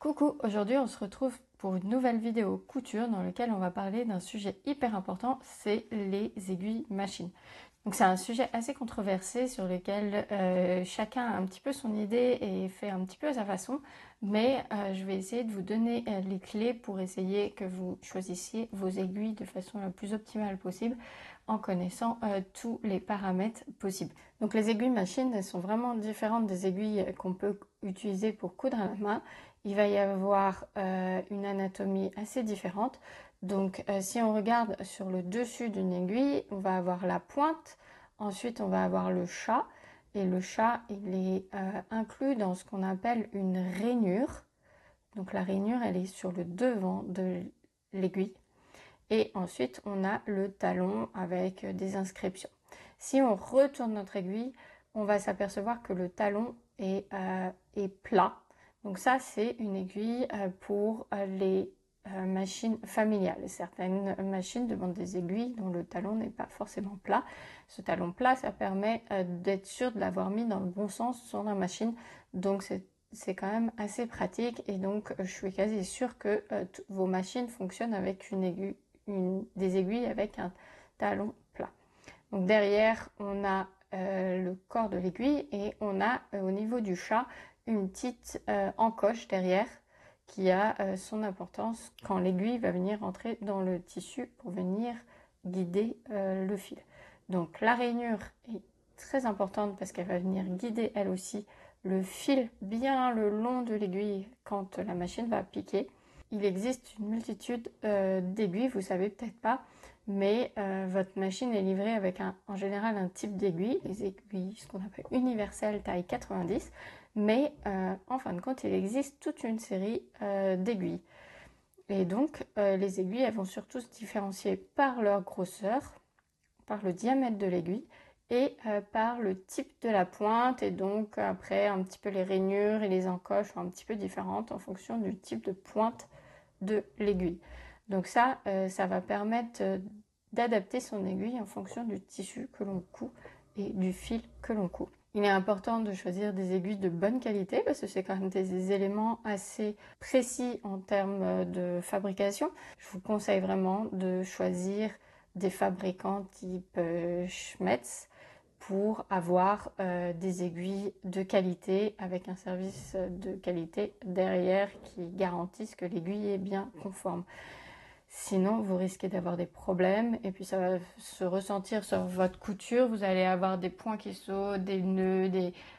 Coucou, aujourd'hui on se retrouve pour une nouvelle vidéo couture dans laquelle on va parler d'un sujet hyper important, c'est les aiguilles machines. Donc c'est un sujet assez controversé sur lequel chacun a un petit peu son idée et fait un petit peu à sa façon, mais je vais essayer de vous donner les clés pour essayer que vous choisissiez vos aiguilles de façon la plus optimale possible en connaissant tous les paramètres possibles. Donc les aiguilles machines, elles sont vraiment différentes des aiguilles qu'on peut utiliser pour coudre à la main. Il va y avoir une anatomie assez différente. Donc si on regarde sur le dessus d'une aiguille, on va avoir la pointe, ensuite on va avoir le chat, et le chat il est inclus dans ce qu'on appelle une rainure. Donc la rainure elle est sur le devant de l'aiguille, et ensuite on a le talon avec des inscriptions. Si on retourne notre aiguille, on va s'apercevoir que le talon est plat. Donc ça c'est une aiguille pour les machines familiales. Certaines machines demandent des aiguilles dont le talon n'est pas forcément plat. Ce talon plat, ça permet d'être sûr de l'avoir mis dans le bon sens sur la machine. Donc c'est quand même assez pratique, et donc je suis quasi sûre que vos machines fonctionnent avec des aiguilles avec un talon plat. Donc derrière, on a le corps de l'aiguille, et on a au niveau du chat une petite encoche derrière qui a son importance quand l'aiguille va venir entrer dans le tissu pour venir guider le fil. Donc la rainure est très importante parce qu'elle va venir guider elle aussi le fil bien le long de l'aiguille quand la machine va piquer. Il existe une multitude d'aiguilles, vous savez peut-être pas, mais votre machine est livrée avec en général un type d'aiguille, les aiguilles ce qu'on appelle universelles taille 90, mais en fin de compte il existe toute une série d'aiguilles. Et donc les aiguilles elles vont surtout se différencier par leur grosseur, par le diamètre de l'aiguille et par le type de la pointe, et donc après un petit peu les rainures et les encoches sont un petit peu différentes en fonction du type de pointe de l'aiguille. Donc ça va permettre d'adapter son aiguille en fonction du tissu que l'on coud et du fil que l'on coud. Il est important de choisir des aiguilles de bonne qualité parce que c'est quand même des éléments assez précis en termes de fabrication. Je vous conseille vraiment de choisir des fabricants type Schmetz pour avoir des aiguilles de qualité avec un service de qualité derrière qui garantissent que l'aiguille est bien conforme. Sinon, vous risquez d'avoir des problèmes et puis ça va se ressentir sur votre couture. Vous allez avoir des points qui sautent, des nœuds,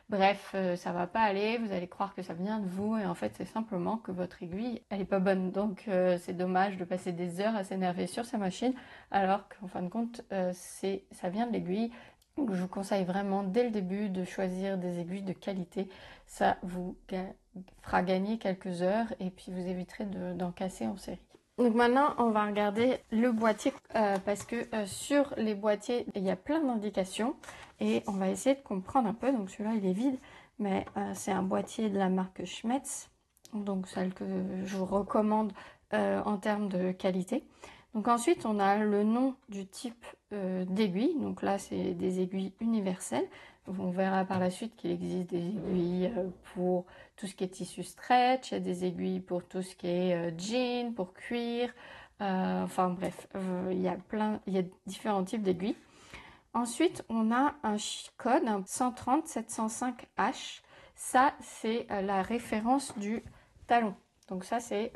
bref, ça va pas aller. Vous allez croire que ça vient de vous et en fait, c'est simplement que votre aiguille, elle est pas bonne. Donc, c'est dommage de passer des heures à s'énerver sur sa machine alors qu'en fin de compte, ça vient de l'aiguille. Donc, je vous conseille vraiment dès le début de choisir des aiguilles de qualité. Ça vous fera gagner quelques heures et puis vous éviterez d'en casser en série. Donc maintenant, on va regarder le boîtier parce que sur les boîtiers, il y a plein d'indications et on va essayer de comprendre un peu. Donc celui-là, il est vide, mais c'est un boîtier de la marque Schmetz, donc celle que je vous recommande en termes de qualité. Donc ensuite, on a le nom du type d'aiguille. Donc là, c'est des aiguilles universelles. On verra par la suite qu'il existe des aiguilles pour tout ce qui est tissu stretch, il y a des aiguilles pour tout ce qui est jean, pour cuir, enfin bref, il y a différents types d'aiguilles. Ensuite, on a un code, un 130 705H. Ça, c'est la référence du talon. Donc ça, c'est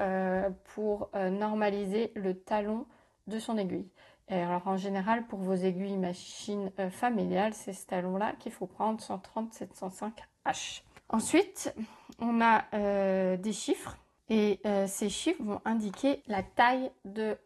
pour normaliser le talon de son aiguille. Et alors en général, pour vos aiguilles machines familiales, c'est ce talon-là qu'il faut prendre, 130 705H. Ensuite, on a des chiffres, et ces chiffres vont indiquer la taille de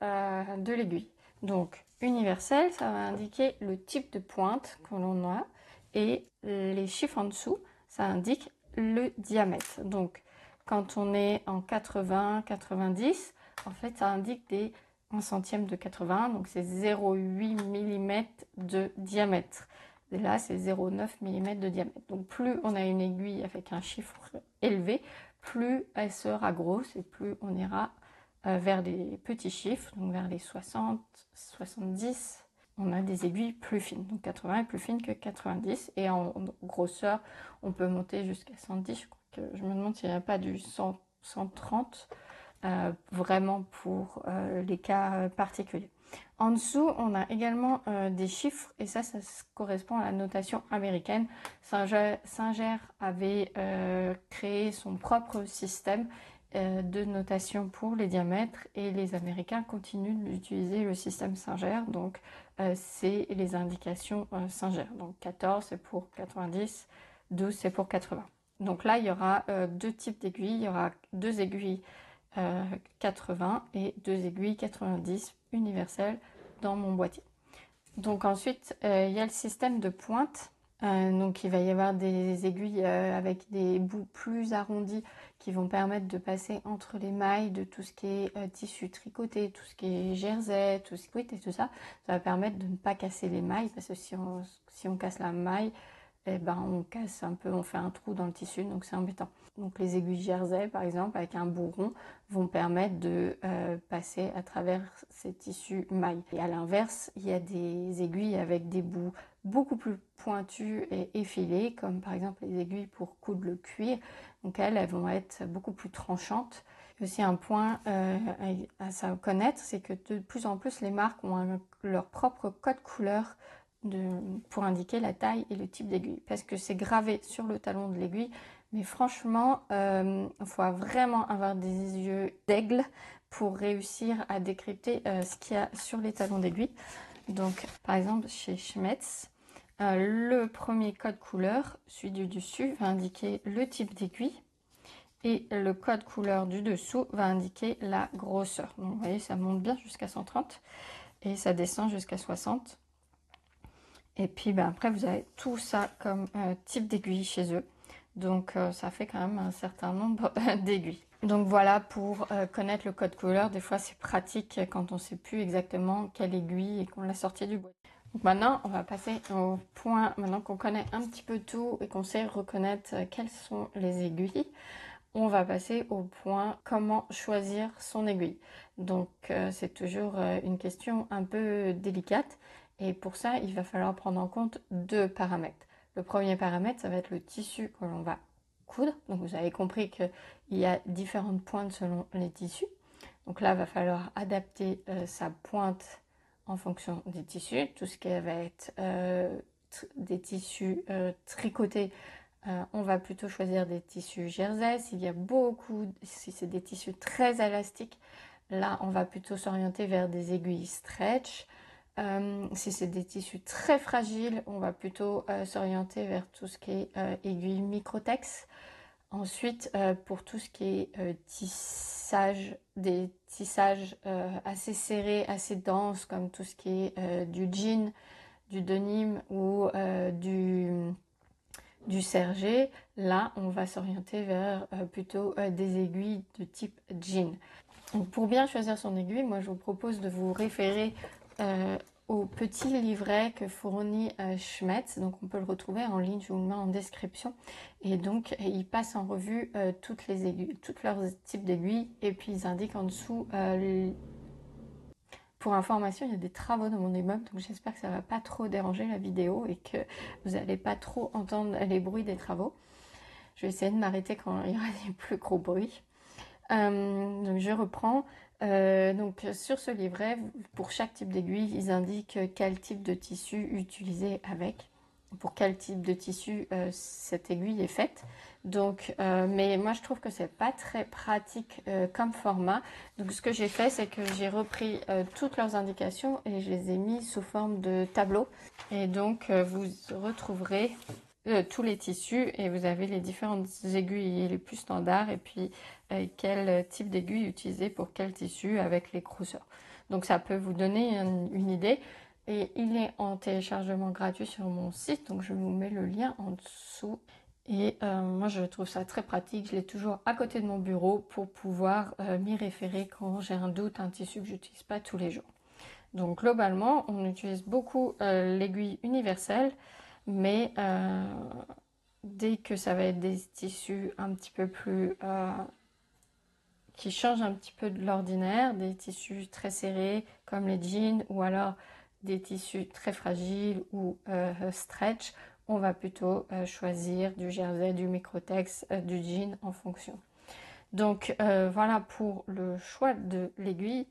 l'aiguille. Donc, universel, ça va indiquer le type de pointe que l'on a, et les chiffres en dessous, ça indique le diamètre. Donc, quand on est en 80, 90, en fait, ça indique des 1 centième de 80, donc c'est 0,8 mm de diamètre. Et là, c'est 0,9 mm de diamètre. Donc, plus on a une aiguille avec un chiffre élevé, plus elle sera grosse et plus on ira vers les petits chiffres, donc vers les 60, 70. On a des aiguilles plus fines. Donc, 80 est plus fine que 90. Et en grosseur, on peut monter jusqu'à 110. Je me demande s'il n'y a pas du 100, 130, vraiment pour les cas particuliers. En dessous, on a également des chiffres, et ça correspond à la notation américaine. Singer avait créé son propre système de notation pour les diamètres, et les Américains continuent d'utiliser le système Singer. Donc c'est les indications Singer. Donc 14 c'est pour 90, 12 c'est pour 80. Donc là il y aura deux types d'aiguilles. Il y aura deux aiguilles 80 et deux aiguilles 90 universelles dans mon boîtier. Donc ensuite il y a le système de pointe. Donc il va y avoir des aiguilles avec des bouts plus arrondis qui vont permettre de passer entre les mailles de tout ce qui est tissu tricoté, tout ce qui est jersey, tout ce qui est et tout ça. Ça va permettre de ne pas casser les mailles, parce que si on casse la maille, eh ben on casse un peu, on fait un trou dans le tissu, donc c'est embêtant. Donc les aiguilles jersey par exemple avec un bout rond vont permettre de passer à travers ces tissus mailles. Et à l'inverse, il y a des aiguilles avec des bouts beaucoup plus pointus et effilés, comme par exemple les aiguilles pour coudre le cuir. Donc elles vont être beaucoup plus tranchantes. Et aussi un point à connaître, c'est que de plus en plus les marques ont leur propre code couleur pour indiquer la taille et le type d'aiguille, parce que c'est gravé sur le talon de l'aiguille. Mais franchement, il faut vraiment avoir des yeux d'aigle pour réussir à décrypter ce qu'il y a sur les talons d'aiguille. Donc par exemple chez Schmetz, le premier code couleur, celui du dessus, va indiquer le type d'aiguille, et le code couleur du dessous va indiquer la grosseur. Donc vous voyez, ça monte bien jusqu'à 130 et ça descend jusqu'à 60. Et puis après vous avez tout ça comme type d'aiguille chez eux. Donc ça fait quand même un certain nombre d'aiguilles. Donc voilà, pour connaître le code couleur, des fois c'est pratique quand on ne sait plus exactement quelle aiguille et qu'on l'a sortie du boîtier. Donc maintenant on va passer au point, maintenant qu'on connaît un petit peu tout et qu'on sait reconnaître quelles sont les aiguilles, on va passer au point comment choisir son aiguille. Donc c'est toujours une question un peu délicate, et pour ça il va falloir prendre en compte deux paramètres. Le premier paramètre, ça va être le tissu que l'on va coudre. Donc vous avez compris qu'il y a différentes pointes selon les tissus. Donc là il va falloir adapter sa pointe en fonction des tissus. Tout ce qui va être des tissus tricotés, on va plutôt choisir des tissus jersey. Si c'est des tissus très élastiques, là on va plutôt s'orienter vers des aiguilles stretch. Si c'est des tissus très fragiles, on va plutôt s'orienter vers tout ce qui est aiguille microtex. Ensuite, pour tout ce qui est tissage, des tissages assez serrés, assez denses, comme tout ce qui est du jean, du denim ou du serger, là on va s'orienter vers plutôt des aiguilles de type jean. Donc pour bien choisir son aiguille, moi je vous propose de vous référer au petit livret que fournit Schmetz. Donc on peut le retrouver en ligne, je vous le mets en description. Et donc il passe en revue toutes les aiguilles, tous leurs types d'aiguilles, et puis ils indiquent en dessous pour information, il y a des travaux dans mon immeuble, donc j'espère que ça va pas trop déranger la vidéo et que vous n'allez pas trop entendre les bruits des travaux. Je vais essayer de m'arrêter quand il y aura des plus gros bruits. Donc je reprends. Donc sur ce livret, pour chaque type d'aiguille, ils indiquent quel type de tissu utiliser avec, pour quel type de tissu cette aiguille est faite. Donc, mais moi je trouve que c'est pas très pratique comme format. Donc ce que j'ai fait, c'est que j'ai repris toutes leurs indications et je les ai mis sous forme de tableau. Et donc vous retrouverez tous les tissus, et vous avez les différentes aiguilles les plus standards, et puis quel type d'aiguille utiliser pour quel tissu avec les grosseurs. Donc ça peut vous donner une idée, et il est en téléchargement gratuit sur mon site, donc je vous mets le lien en dessous. Et moi je trouve ça très pratique, je l'ai toujours à côté de mon bureau pour pouvoir m'y référer quand j'ai un doute, un tissu que j'utilise pas tous les jours. Donc globalement on utilise beaucoup l'aiguille universelle, mais dès que ça va être des tissus un petit peu plus qui changent un petit peu de l'ordinaire, des tissus très serrés comme les jeans, ou alors des tissus très fragiles ou stretch, on va plutôt choisir du jersey, du microtex, du jean en fonction. Donc voilà pour le choix de l'aiguille.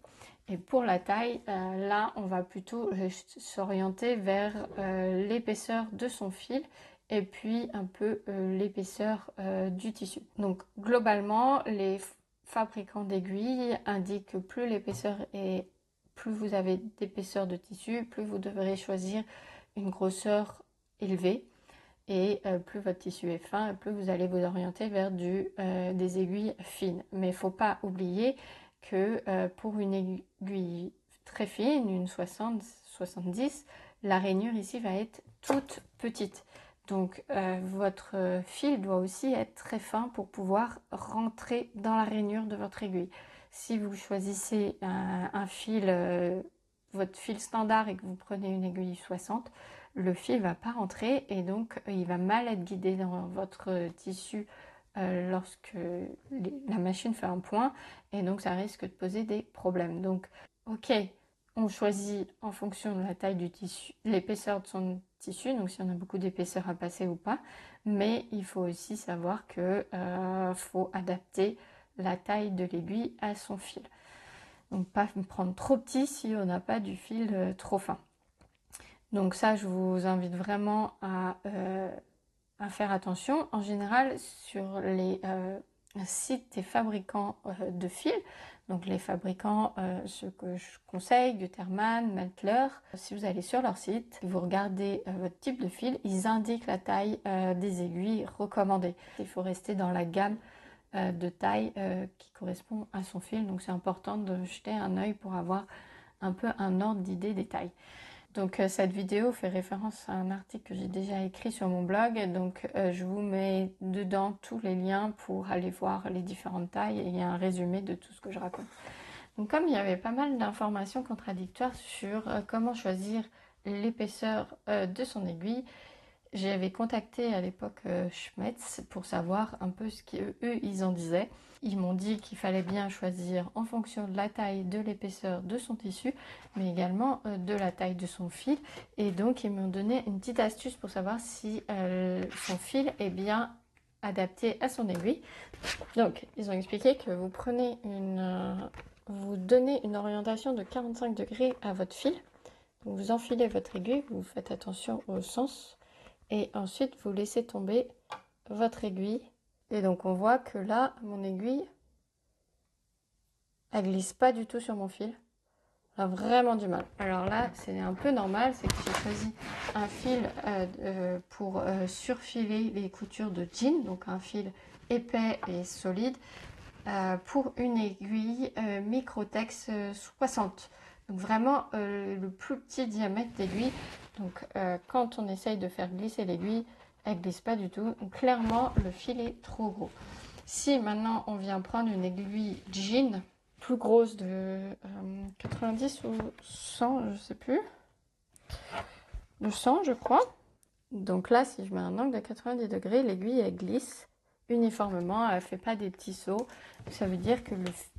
Et pour la taille, là on va plutôt s'orienter vers l'épaisseur de son fil et puis un peu l'épaisseur du tissu. Donc globalement, les fabricants d'aiguilles indiquent que plus l'épaisseur est, plus vous avez d'épaisseur de tissu, plus vous devrez choisir une grosseur élevée. Et plus votre tissu est fin, plus vous allez vous orienter vers des aiguilles fines. Mais il ne faut pas oublier que pour une aiguille très fine, une 60-70, la rainure ici va être toute petite. Donc votre fil doit aussi être très fin pour pouvoir rentrer dans la rainure de votre aiguille. Si vous choisissez un fil, votre fil standard et que vous prenez une aiguille 60, le fil va pas rentrer et donc il va mal être guidé dans votre tissu lorsque la machine fait un point et donc ça risque de poser des problèmes. Donc ok, on choisit en fonction de la taille du tissu, l'épaisseur de son tissu, donc si on a beaucoup d'épaisseur à passer ou pas, mais il faut aussi savoir que faut adapter la taille de l'aiguille à son fil. Donc pas prendre trop petit si on n'a pas du fil trop fin. Donc ça, je vous invite vraiment à faire attention. En général, sur les sites des fabricants de fils, donc les fabricants, ceux que je conseille, Gutermann, Meltler, si vous allez sur leur site, vous regardez votre type de fil, ils indiquent la taille des aiguilles recommandées. Il faut rester dans la gamme de taille qui correspond à son fil. Donc c'est important de jeter un œil pour avoir un peu un ordre d'idée des tailles. Donc cette vidéo fait référence à un article que j'ai déjà écrit sur mon blog, donc je vous mets dedans tous les liens pour aller voir les différentes tailles et il y a un résumé de tout ce que je raconte. Donc comme il y avait pas mal d'informations contradictoires sur comment choisir l'épaisseur de son aiguille, j'avais contacté à l'époque Schmetz pour savoir un peu ce qu'eux ils en disaient. Ils m'ont dit qu'il fallait bien choisir en fonction de la taille, de l'épaisseur de son tissu, mais également de la taille de son fil. Et donc ils m'ont donné une petite astuce pour savoir si son fil est bien adapté à son aiguille. Donc ils ont expliqué que vous donnez une orientation de 45 degrés à votre fil. Donc vous enfilez votre aiguille, vous faites attention au sens. Et ensuite, vous laissez tomber votre aiguille. Et donc, on voit que là, mon aiguille, elle glisse pas du tout sur mon fil. Elle a vraiment du mal. Alors là, c'est un peu normal, c'est que j'ai choisi un fil pour surfiler les coutures de jean, donc un fil épais et solide, pour une aiguille Microtex 60. Donc vraiment le plus petit diamètre d'aiguille. Donc quand on essaye de faire glisser l'aiguille, elle glisse pas du tout. Donc clairement le fil est trop gros. Si maintenant on vient prendre une aiguille jean plus grosse de 90 ou 100, je sais plus, de 100 je crois. Donc là si je mets un angle de 90 degrés, l'aiguille elle glisse uniformément, elle ne fait pas des petits sauts. Ça veut dire que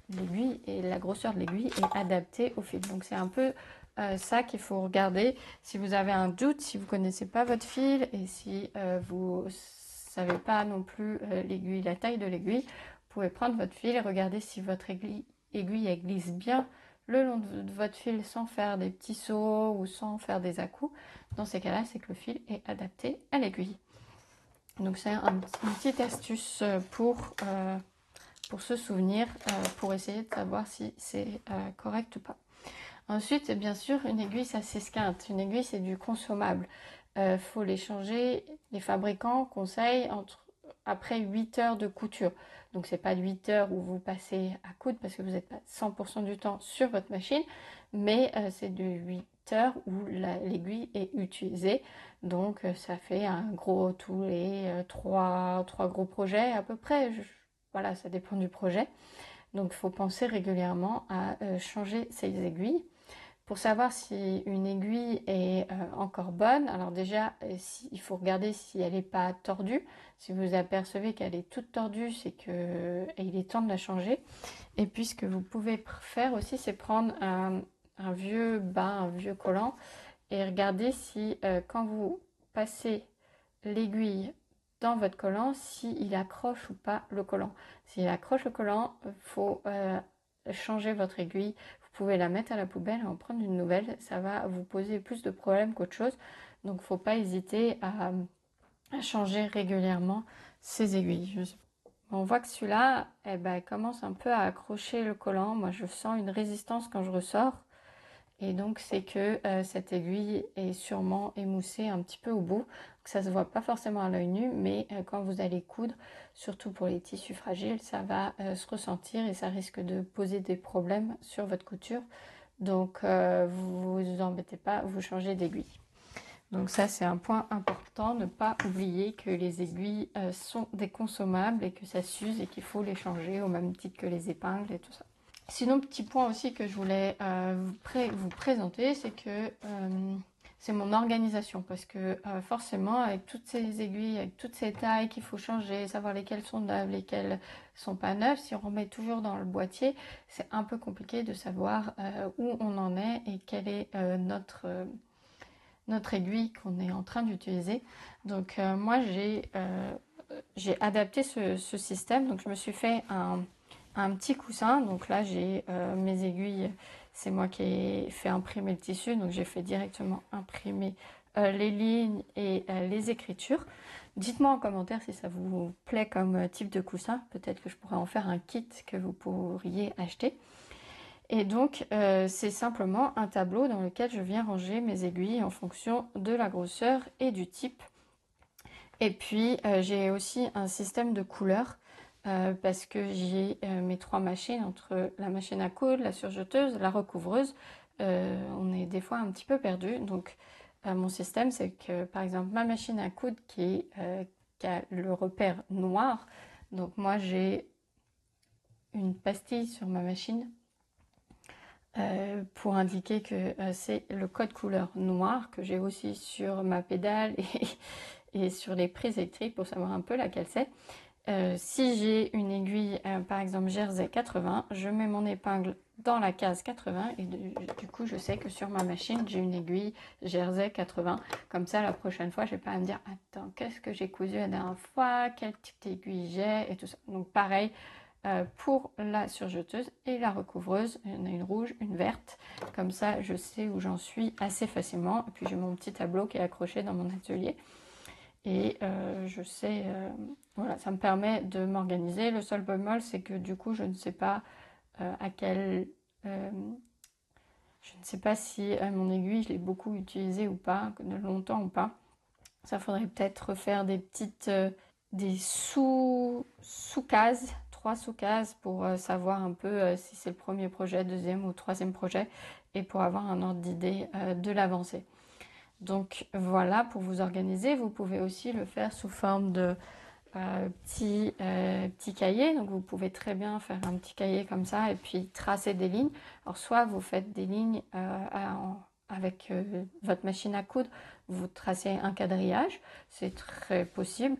l'aiguille et la grosseur de l'aiguille est adaptée au fil. Donc c'est un peu ça qu'il faut regarder. Si vous avez un doute, si vous ne connaissez pas votre fil et si vous ne savez pas non plus l'aiguille, la taille de l'aiguille, vous pouvez prendre votre fil et regarder si votre aiguille elle glisse bien le long de votre fil sans faire des petits sauts ou sans faire des à-coups. Dans ces cas-là, c'est que le fil est adapté à l'aiguille. Donc c'est une petite astuce pour se souvenir, pour essayer de savoir si c'est correct ou pas. Ensuite, bien sûr, une aiguille, ça s'esquinte. Une aiguille, c'est du consommable. Faut les changer. Les fabricants conseillent après 8 heures de couture. Donc c'est pas de 8 heures où vous passez à coudre parce que vous n'êtes pas 100% du temps sur votre machine, mais c'est de 8 heures où l'aiguille est utilisée. Donc ça fait un gros, tous les 3 gros projets à peu près. Voilà, ça dépend du projet. Donc il faut penser régulièrement à changer ces aiguilles. Pour savoir si une aiguille est encore bonne, alors déjà, il faut regarder si elle n'est pas tordue. Si vous apercevez qu'elle est toute tordue, c'est qu'il est temps de la changer. Et puis ce que vous pouvez faire aussi, c'est prendre un vieux bas, un vieux collant, et regarder si quand vous passez l'aiguille dans votre collant s'il accroche ou pas le collant. S'il accroche le collant, il faut changer votre aiguille. Vous pouvez la mettre à la poubelle et en prendre une nouvelle. Ça va vous poser plus de problèmes qu'autre chose. Donc, il ne faut pas hésiter à changer régulièrement ces aiguilles. On voit que celui-là, commence un peu à accrocher le collant. Moi, je sens une résistance quand je ressors. Et donc, c'est que cette aiguille est sûrement émoussée un petit peu au bout. Donc, ça ne se voit pas forcément à l'œil nu, mais quand vous allez coudre, surtout pour les tissus fragiles, ça va se ressentir et ça risque de poser des problèmes sur votre couture. Donc, vous vous embêtez pas, vous changez d'aiguille. Donc ça, c'est un point important, ne pas oublier que les aiguilles sont des consommables et que ça s'use et qu'il faut les changer au même titre que les épingles et tout ça. Sinon, petit point aussi que je voulais vous présenter, c'est que c'est mon organisation. Parce que forcément, avec toutes ces aiguilles, avec toutes ces tailles qu'il faut changer, savoir lesquelles sont neuves, lesquelles sont pas neuves, si on remet toujours dans le boîtier, c'est un peu compliqué de savoir où on en est et quelle est notre aiguille qu'on est en train d'utiliser. Donc moi j'ai adapté ce système, donc je me suis fait un petit coussin. Donc là j'ai mes aiguilles, c'est moi qui ai fait imprimer le tissu, donc j'ai fait directement imprimer les lignes et les écritures. Dites-moi en commentaire si ça vous plaît comme type de coussin, peut-être que je pourrais en faire un kit que vous pourriez acheter. Et donc, c'est simplement un tableau dans lequel je viens ranger mes aiguilles en fonction de la grosseur et du type. Et puis, j'ai aussi un système de couleurs parce que j'ai mes 3 machines entre la machine à coudre, la surjeteuse, la recouvreuse. On est des fois un petit peu perdu. Donc, mon système, c'est que, par exemple, ma machine à coudre qui a le repère noir. Donc, moi, j'ai une pastille sur ma machine pour indiquer que c'est le code couleur noir que j'ai aussi sur ma pédale et sur les prises électriques pour savoir un peu laquelle c'est. Si j'ai une aiguille, par exemple Jersey 80, je mets mon épingle dans la case 80 et du coup je sais que sur ma machine j'ai une aiguille Jersey 80. Comme ça la prochaine fois je n'ai pas à me dire attends qu'est-ce que j'ai cousu la dernière fois, quel type d'aiguille j'ai et tout ça. Donc pareil. Pour la surjeteuse et la recouvreuse, il y en a une rouge, une verte, comme ça je sais où j'en suis assez facilement. Et puis j'ai mon petit tableau qui est accroché dans mon atelier et je sais, voilà, ça me permet de m'organiser. Le seul bémol c'est que du coup je ne sais pas à quel, je ne sais pas si mon aiguille je l'ai beaucoup utilisée ou pas, longtemps ou pas. Ça faudrait peut-être faire des petites, des sous-cases, 3 sous-cases pour savoir un peu si c'est le premier projet, deuxième ou troisième projet et pour avoir un ordre d'idée de l'avancée. Donc voilà, pour vous organiser, vous pouvez aussi le faire sous forme de petits cahiers. Donc vous pouvez très bien faire un petit cahier comme ça et puis tracer des lignes. Alors soit vous faites des lignes avec votre machine à coudre, vous tracez un quadrillage, c'est très possible.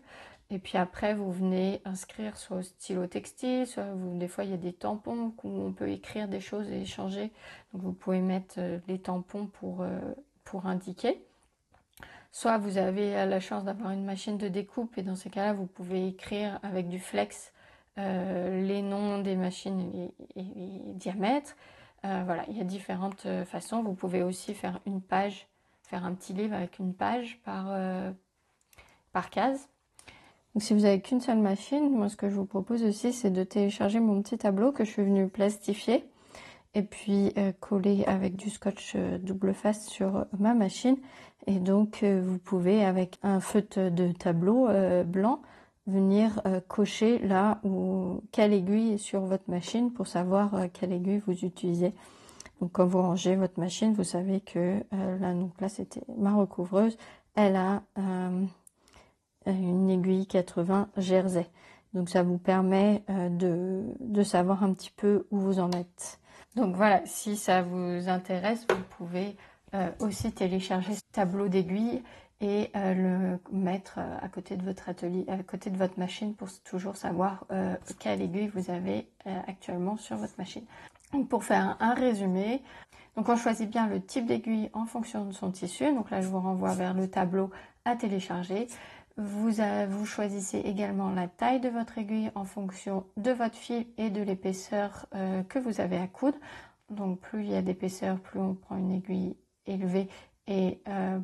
Et puis après, vous venez inscrire soit au stylo textile, soit des fois il y a des tampons où on peut écrire des choses et échanger. Donc vous pouvez mettre les tampons pour indiquer. Soit vous avez la chance d'avoir une machine de découpe et dans ces cas-là, vous pouvez écrire avec du flex les noms des machines et les diamètres. Voilà, il y a différentes façons. Vous pouvez aussi faire une page, faire un petit livre avec une page par case. Donc si vous n'avez qu'une seule machine, moi ce que je vous propose aussi c'est de télécharger mon petit tableau que je suis venue plastifier et puis coller avec du scotch double face sur ma machine. Et donc vous pouvez avec un feutre de tableau blanc venir cocher là où quelle aiguille est sur votre machine pour savoir quelle aiguille vous utilisez. Donc quand vous rangez votre machine, vous savez que là c'était ma recouvreuse, elle a une aiguille 80 Jersey. Donc ça vous permet de savoir un petit peu où vous en êtes. Donc voilà, si ça vous intéresse, vous pouvez aussi télécharger ce tableau d'aiguille et le mettre à côté de votre atelier, à côté de votre machine pour toujours savoir quelle aiguille vous avez actuellement sur votre machine. Donc pour faire un résumé, donc on choisit bien le type d'aiguille en fonction de son tissu. Donc là je vous renvoie vers le tableau à télécharger. Vous choisissez également la taille de votre aiguille en fonction de votre fil et de l'épaisseur que vous avez à coudre. Donc plus il y a d'épaisseur, plus on prend une aiguille élevée et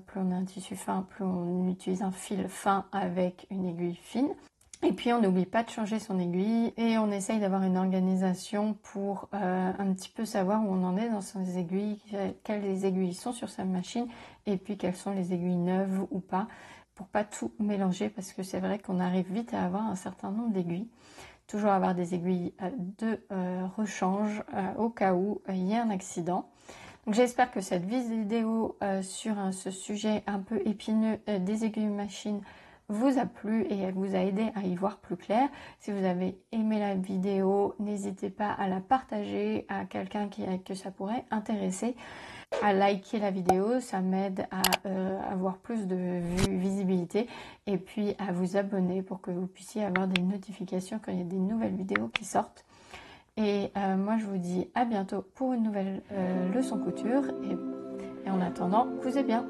plus on a un tissu fin, plus on utilise un fil fin avec une aiguille fine. Et puis on n'oublie pas de changer son aiguille et on essaye d'avoir une organisation pour un petit peu savoir où on en est dans ses aiguilles, quelles aiguilles sont sur sa machine et puis quelles sont les aiguilles neuves ou pas, pour pas tout mélanger parce que c'est vrai qu'on arrive vite à avoir un certain nombre d'aiguilles. Toujours avoir des aiguilles de rechange au cas où il y a un accident. Donc j'espère que cette vidéo sur ce sujet un peu épineux des aiguilles machine vous a plu et elle vous a aidé à y voir plus clair. Si vous avez aimé la vidéo, n'hésitez pas à la partager à quelqu'un que ça pourrait intéresser, à liker la vidéo, ça m'aide à avoir plus de visibilité et puis à vous abonner pour que vous puissiez avoir des notifications quand il y a des nouvelles vidéos qui sortent. Et moi je vous dis à bientôt pour une nouvelle leçon couture et en attendant, cousez bien.